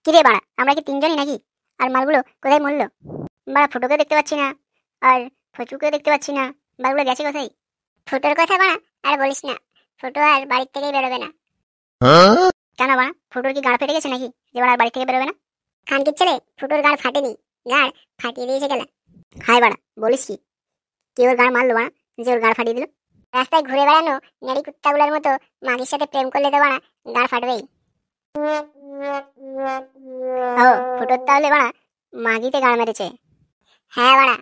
কিরে বাড়া, আমরা কি তিনজনই নাকি? আর মালগুলো কোথায় মরলো? বাড়া ফুটোকে দেখতে পাচ্ছি না, আর ফচুকে দেখতে পাচ্ছি না। মালগুলো গেছে কোথায়? ফুটোর কথা বাড়া আর বলিস না, ফুটো আর বাড়ির থেকেই বেরোবে না। কেন বাড়া, ফুটোর কি গাড় ফেটে গেছে নাকি যে বাড়া আর বাড়ি থেকে বেরোবে না? খানকির ছেলে, ফুটোর গাড় ফাটেনি, গাড় ফাটিয়ে দিয়েছে গেলা। হাই বাড়া, বলিস কি? কে ওর গাড় মারলো বাড়া, যে ওর গাড় ফাটিয়ে দিল? রাস্তায় ঘুরে বেড়ানো নারী কুত্তাগুলোর মতো মাগির সাথে প্রেম করলে তো বাড়া গাড় ফাটবেই। ও ফুটোর তাহলে বাড়া মাগিতে গাড় মেরেছে? হ্যাঁ বাড়া।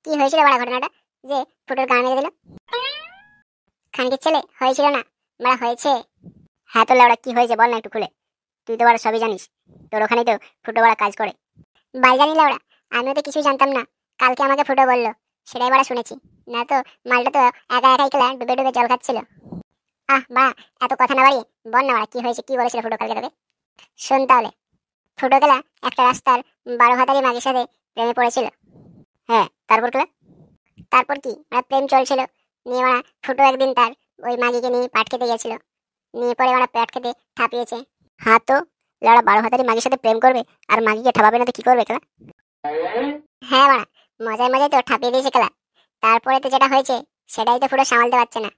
কি হয়েছিল বাড়া ঘটনাটা যে ফুটোর গাড় মেরে দিল? খানকির ছেলে, হয়েছিল না বাড়া, হয়েছে। হ্যাঁ তো লেওড়া, কি হয়েছে বল না একটু খুলে। তুই তো বাড়া সবই জানিস, তোর ওখানেই তো ফুটো বাড়া কাজ করে। বাল জানি লেওড়া, আমিও তো কিছুই জানতাম না। কালকে আমাকে ফুটো বললো, সেটাই বাড়া শুনেছি। না তো মালটা তো একা একাই খেলা ডুবে ডুবে জল খাচ্ছিল। বাড়া, এত কথা না বাড়িয়ে বল না বাড়া, কি হয়েছে, কি বলেছিল ফুটো কালকে তোকে? শোন তাহলে। ফুটো গেলা একটা রাস্তার 12 হাতারি মাগির সাথে প্রেমে পড়েছিল। হ্যাঁ, তারপর গেলা? তারপর কি মানে প্রেম চলছিল, নিয়ে মানে ফুটো একদিন তার ওই মাগিকে নিয়ে পাট খেতে গেছিল, নিয়ে পরে মানে পাট খেতে ঠাপিয়েছে। হ্যাঁ তো লড়া, 12 হাতারি মাগির সাথে প্রেম করবে আর মাগিকে ঠাপাবে না তো কি করবে খেলা? হ্যাঁ বাড়া, মজায় মজায় তো ঠাপিয়ে দিয়েছে খেলা। তারপরে তো যেটা হয়েছে সেটাই তো ফুটো সামালতে পারছে না।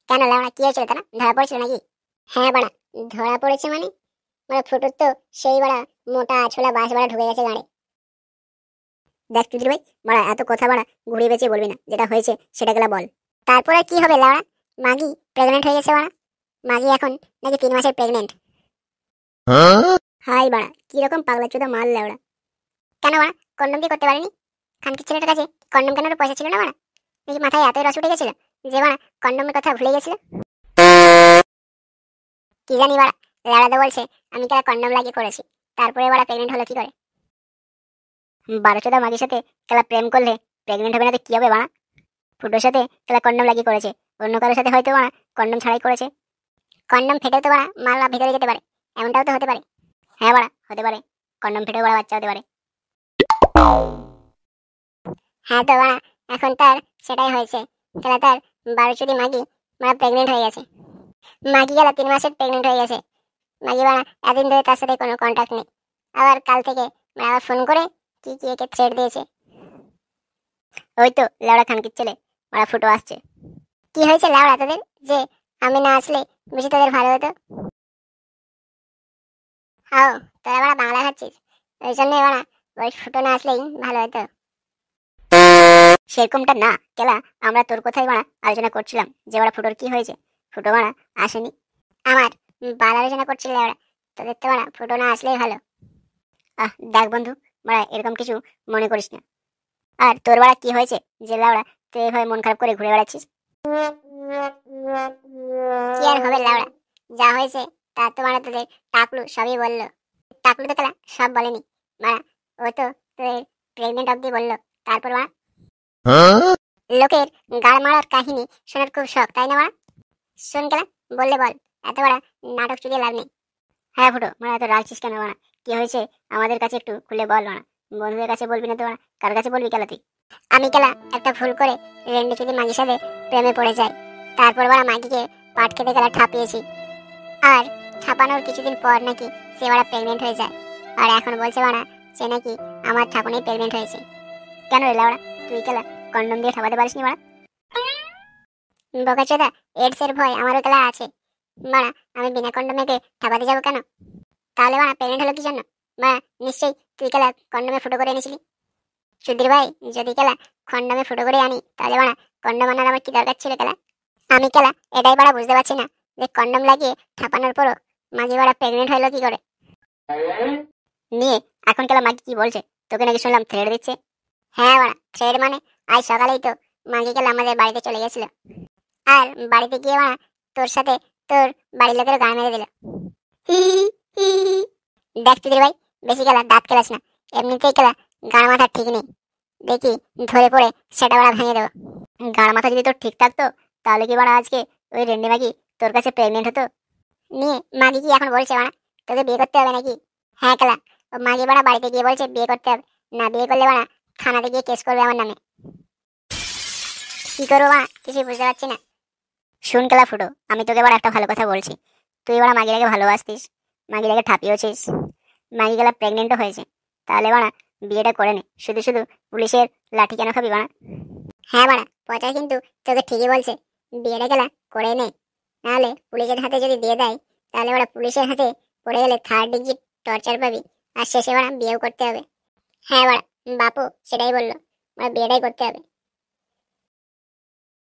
কেন লাউড়া, কি হয়েছিল তা না, ধরা পড়েছিল নাকি? হ্যাঁ বাড়া, ধরা পড়েছে মানে মানে ফুটোর তো সেই বাড়া মোটা ছোলা বাঁশ বাড়া ঢুকে গেছে গাড়ে। দেখ তুই ভাই বাড়া, এত কথা বাড়া ঘুরিয়ে বেঁচে বলবি না, যেটা হয়েছে সেটা গেলা বল। তারপরে কি হবে লাউড়া, মাগি প্রেগনেন্ট হয়ে গেছে বাড়া। মাগি এখন নাকি 3 মাসের প্রেগনেন্ট। হাই বাড়া, কিরকম পাগলা চোদা মাল লাউড়া। কেন বাড়া, কন্ডম কি করতে পারেনি? খানকির ছেলেটার কাছে কন্ডম কেনার পয়সা ছিল না বাড়া? নাকি মাথায় এতই রস উঠে গেছিল যে বাড়া কন্ডমের কথা ভুলে গেছিল? কি জানি বাড়া, লাউড়া তো বলছে আমি কেলা কন্ডম লাগিয়ে করেছি, তারপরে বাড়া প্রেগনেন্ট হলো কি করে? 12 মাগির সাথে কেলা প্রেম করলে প্রেগনেন্ট হবে না তো কি হবে বাড়া? ফুটোর সাথে কেলা কন্ডম লাগিয়ে করেছে, অন্য কারোর সাথে হয়তো বাড়া কন্ডম ছাড়াই করেছে। কন্ডম ফেটেও তো বাড়া মালা ভেতরে যেতে পারে, এমনটাও তো হতে পারে। হ্যাঁ বাড়া, হতে পারে, কন্ডম ফেটেও বাড়া বাচ্চা হতে পারে। হ্যাঁ তো বাড়া, এখন তার সেটাই হয়েছে। কেলা তার 12 মাগি বাড়া প্রেগনেন্ট হয়ে গেছে। মাগি গেলা 3 মাসের প্রেগনেন্ট হয়ে গেছে। মাগি বাড়া এতদিন ধরে তার সাথে কোনো কন্ট্যাক্ট নেই, আবার কাল থেকে আবার ফোন করে কি কি একে থ্রেট দিয়েছে। ওই তো লেওড়া খানকির ছেলে, ওরা ফুটো আসছে। কি হয়েছে লেওড়া তোদের যে আমি না আসলে বেশি তোদের ভালো হতো? হাও, তোরা বাড়া বাংলা খাচ্ছিস, ওই জন্য বাড়া ওই ফুটো না আসলেই ভালো হতো। সেরকমটা না কেলা, আমরা তোর কথাই বাড়া আলোচনা করছিলাম যে বাড়া ফুটোর কি হয়েছে। ফুটো বাড়া আসেনি, আমার বাল আলোচনা করছিলে ওরা। তোদের তো বাড়া ফুটো না আসলেই ভালো। দেখ বন্ধু, বাড়া এরকম কিছু মনে করিস না। আর তোর বাড়া কি হয়েছে যে লাউড়া তুই এভাবে মন খারাপ করে ঘুরে বেড়াচ্ছিস? কি আর হবে লাউড়া, যা হয়েছে তা তো মানে তোদের টাকলু সবই বললো। টাকলু তো খেলা সব বলেনি মারা, ও তো তোদের প্রেগনেন্ট অব্দি বললো। তারপর মারা লোকের গাড় মারার কাহিনী শোনার খুব শখ, তাই না মারা? শোন খেলা, বললে বল, এত বড় নাটক চুরিয়ে লাভ নেই। হ্যাঁ ফুটো, মানে এত রাখছিস কেন মারা? কি হয়েছে আমাদের কাছে একটু খুলে বল মারা। বন্ধুদের কাছে বলবি না তো মারা, কার কাছে বলবি খেলা তুই? আমি খেলা একটা ভুল করে রেন্ডি চুদি মাগির সাথে প্রেমে পড়ে যায়। তারপর বাড়া মাগিকে পাট খেতে গেলা ঠাপিয়েছি, আর ঠাপানোর কিছুদিন পর নাকি সে বাড়া প্রেগনেন্ট হয়ে যায়। আর এখন বলছে বাড়া সে নাকি আমার ঠাকুনেই প্রেগনেন্ট হয়েছে। কেন রে লাউড়া, তুই খেলা কন্ডম দিয়ে ঠাপাতে পারিস নি বাড়া? বোকাচোদা, এডস এর ভয় আমারও খেলা আছে বাড়া, আমি বিনা কন্ডমে ঠাপাতে যাবো কেন? তাহলে বাড়া প্রেগনেন্ট হলো কি জন্য? বাড়া নিশ্চয়ই তুই খেলা কন্ডমে ফুটো করে এনেছিলি। সুধীর ভাই, যদি খেলা কন্ডমে ফুটো করে আনি তাহলে বাড়া কন্ডম আনার আমার কি দরকার ছিল খেলা? আমি খেলা এটাই বাড়া বুঝতে পারছি না যে কন্ডম লাগিয়ে ঠাপানোর পরও মাগি বাড়া প্রেগনেন্ট হলো কি করে? নিয়ে এখন খেলা মাগি কি বলছে? তোকে নাকি শুনলাম থ্রেড দিচ্ছে। হ্যাঁ বাড়া, থ্রেড মানে আজ সকালেই তো মাগি খেলা আমাদের বাড়িতে চলে গেছিল, আর বাড়িতে গিয়ে বাড়া তোর সাথে তোর বাড়ির লোকেরও গান মেরে দিল। হি হি হি হি। দেখ সুধীর ভাই, বেশি খেলা দাঁত খেলাস না, এমনিতেই খেলা গাড় মাথা ঠিক নেই, দেখি ধরে পড়ে সেটা বাড়া ভেঙে দেবো। গাড় মাথা যদি তোর ঠিক থাকতো তাহলে কি বাড়া আজকে ওই রেন্ডি মাগি তোর কাছে প্রেগনেন্ট হতো? নিয়ে মাগি কি এখন বলছে বাড়া তোকে বিয়ে করতে হবে নাকি? হ্যাঁ খেলা, ও মাগি বাড়া বাড়িতে গিয়ে বলছে বিয়ে করতে হবে, না বিয়ে করলে বাড়া থানাতে গিয়ে কেস করবে আমার নামে। কি করবো বাড়া কিছুই বুঝতে পারছি না। শুন খেলা ফুটো, আমি তোকে এবার একটা ভালো কথা বলছি। তুই এবার মাগিরাকে ভালোবাসতিস, মাগিরাকে ঠাপিয়েছিস, মাগি গেলা প্রেগনেন্টও হয়েছে, তাহলে বাড়া বিয়েটা করে নে। শুধু শুধু পুলিশের লাঠি কেন খাবি বাড়া? হ্যাঁ বাড়া, পচা কিন্তু তোকে ঠিকই বলছে, বিয়েটা গেলা করে নে, নাহলে পুলিশের হাতে যদি দিয়ে দেয় তাহলে বাড়া পুলিশের হাতে পড়ে গেলে 3rd ডিজিট টর্চার পাবি, আর শেষে বাড়া বিয়েও করতে হবে। হ্যাঁ বাড়া, বাপু সেটাই বললো, বিয়েটাই করতে হবে।